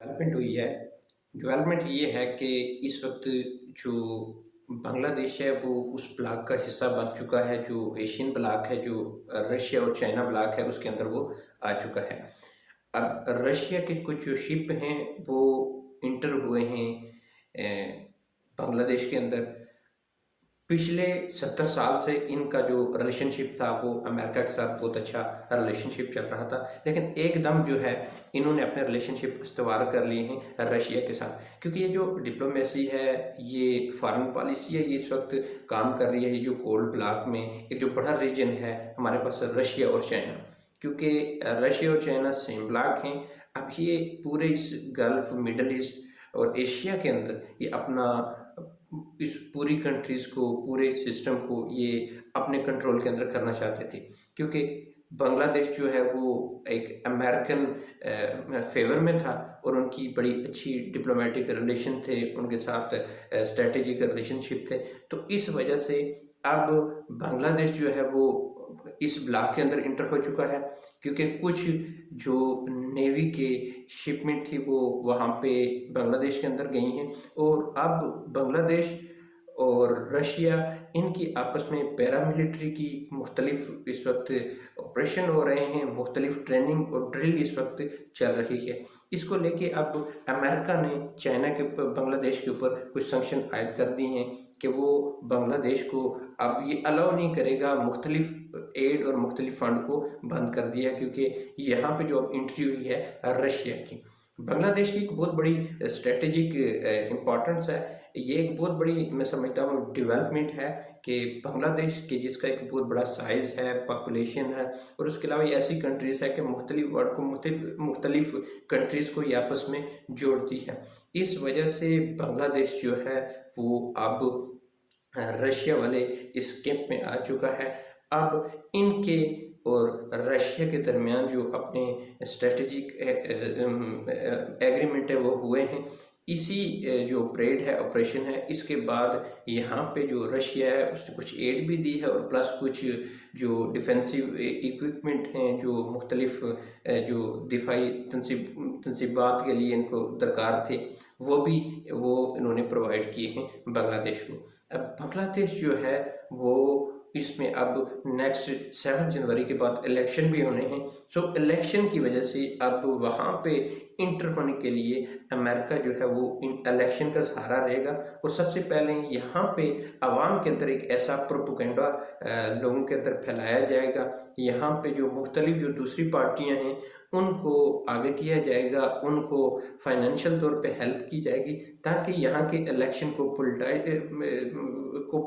Development हुई है। Development ये है कि इस वक़्त जो बांग्लादेश है वो उस ब्लॉक का हिस्सा बन चुका है, जो एशियन ब्लॉक है, जो रशिया और चाइना ब्लॉक है उसके अंदर वो आ चुका है। अब रशिया के कुछ जो शिप हैं वो इंटर हुए हैं बांग्लादेश के अंदर। पिछले 70 साल से इनका जो रिलेशनशिप था वो अमेरिका के साथ बहुत अच्छा रिलेशनशिप चल रहा था, लेकिन एकदम जो है इन्होंने अपने रिलेशनशिप इस्तवार कर लिए हैं रशिया के साथ, क्योंकि ये जो डिप्लोमेसी है, ये फॉरेन पॉलिसी है, ये इस वक्त काम कर रही है। ये जो कोल्ड ब्लॉक में एक जो बड़ा रीजन है हमारे पास रशिया और चाइना, क्योंकि रशिया और चाइना सेम ब्लॉक हैं। अब ये पूरे इस गल्फ, मिडल ईस्ट और एशिया के अंदर ये अपना इस पूरी कंट्रीज़ को, पूरे सिस्टम को ये अपने कंट्रोल के अंदर करना चाहते थे, क्योंकि बांग्लादेश जो है वो एक अमेरिकन फेवर में था और उनकी बड़ी अच्छी डिप्लोमेटिक रिलेशन थे, उनके साथ स्ट्रेटेजिक रिलेशनशिप थे। तो इस वजह से अब बांग्लादेश जो है वो इस ब्लॉक के अंदर इंटर हो चुका है, क्योंकि कुछ जो नेवी के शिपमेंट थी वो वहाँ पे बांग्लादेश के अंदर गई हैं। और अब बांग्लादेश और रशिया, इनकी आपस में पैरामिलिट्री की मुख्तलिफ इस वक्त ऑपरेशन हो रहे हैं, मुख्तलिफ ट्रेनिंग और ड्रिल इस वक्त चल रही है। इसको लेके अब अमेरिका ने चाइना के ऊपर, बांग्लादेश के ऊपर कुछ सैंक्शन आयद कर दिए हैं कि वो बांग्लादेश को अब ये अलाउ नहीं करेगा, मुख्तलिफ एड और मुख्तलिफ फंड को बंद कर दिया, क्योंकि यहाँ पे जो अब एंट्री हुई है रशिया की। बांग्लादेश की एक बहुत बड़ी स्ट्रेटेजिक इम्पोर्टेंस है। ये एक बहुत बड़ी, मैं समझता हूँ, डेवलपमेंट है कि बांग्लादेश के जिसका एक बहुत बड़ा साइज़ है, पॉपुलेशन है, और उसके अलावा ये ऐसी कंट्रीज़ है कि मुख्तलिफ वर्ल्ड को मुख्तलिफ कंट्रीज़ को ये आपस में जोड़ती है। इस वजह से बांग्लादेश जो है वो अब रशिया वाले इस कैंप में आ चुका है। अब इनके और रशिया के दरमियान जो अपने स्ट्रेटेजिक एग्रीमेंट है वो हुए हैं। इसी जो परेड है, ऑपरेशन है, इसके बाद यहाँ पे जो रशिया है उसने कुछ एड भी दी है और प्लस कुछ जो डिफेंसिव इक्विपमेंट हैं, जो मुख्तलिफ जो दिफाई तनसीबात के लिए इनको दरकार थे, वो इन्होंने प्रोवाइड किए हैं बांग्लादेश को। अब बांग्लादेश जो है वो इसमें अब नेक्स्ट 7 जनवरी के बाद इलेक्शन भी होने हैं। सो इलेक्शन की वजह से अब वहाँ पे इंटर होने के लिए अमेरिका जो है वो इन इलेक्शन का सहारा रहेगा। और सबसे पहले यहाँ पे आवाम के अंदर एक ऐसा प्रोपोगंडा लोगों के अंदर फैलाया जाएगा। यहाँ पे जो मुख्तलिफ जो दूसरी पार्टियाँ हैं उनको आगे किया जाएगा, उनको फाइनेंशियल तौर पे हेल्प की जाएगी, ताकि यहाँ के इलेक्शन को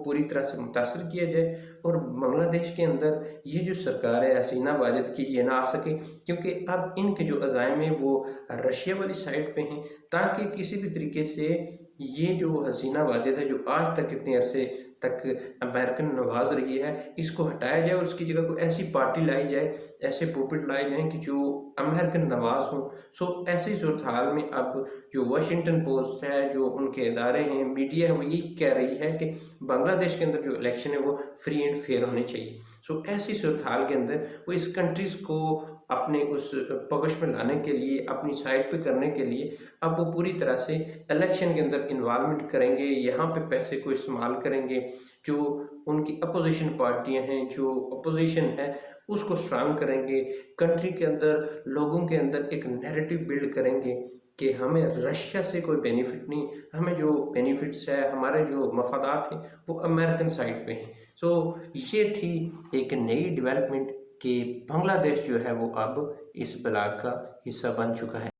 पूरी तरह से मुतासर किया जाए और बांग्लादेश के अंदर ये जो सरकार है हसीना वाजिद की, ये ना आ सके, क्योंकि अब इनके जो अज़ाइम हैं वो रशिया वाली साइड पे हैं, ताकि किसी भी तरीके से ये जो हसीना वाजिद है, जो आज तक इतने अरसे तक अमेरिकन नवाज रही है, इसको हटाया जाए और उसकी जगह कोई ऐसी पार्टी लाई जाए, ऐसे पुपेट लाए जाएँ कि जो अमेरिकन नवाज हों। सो ऐसी सूरत हाल में अब जो वाशिंगटन पोस्ट है, जो उनके इदारे हैं, मीडिया है, वो यही कह रही है कि बांग्लादेश के अंदर जो इलेक्शन है वो फ्री एंड फेयर होने चाहिए। सो ऐसी सूरत हाल के अंदर वो इस कंट्रीज़ को अपने उस पकड़ में लाने के लिए, अपनी साइड पे करने के लिए अब वो पूरी तरह से इलेक्शन के अंदर इन्वॉल्वमेंट करेंगे, यहाँ पे पैसे को इस्तेमाल करेंगे। जो उनकी अपोजिशन पार्टियां हैं, जो अपोजिशन है, उसको स्ट्रांग करेंगे। कंट्री के अंदर, लोगों के अंदर एक नैरेटिव बिल्ड करेंगे कि हमें रशिया से कोई बेनिफिट नहीं, हमें जो बेनिफिट्स है, हमारे जो मफादात हैं वो अमेरिकन साइड पे हैं। सो ये थी एक नई डेवलपमेंट कि बांग्लादेश जो है वो अब इस ब्लॉक का हिस्सा बन चुका है।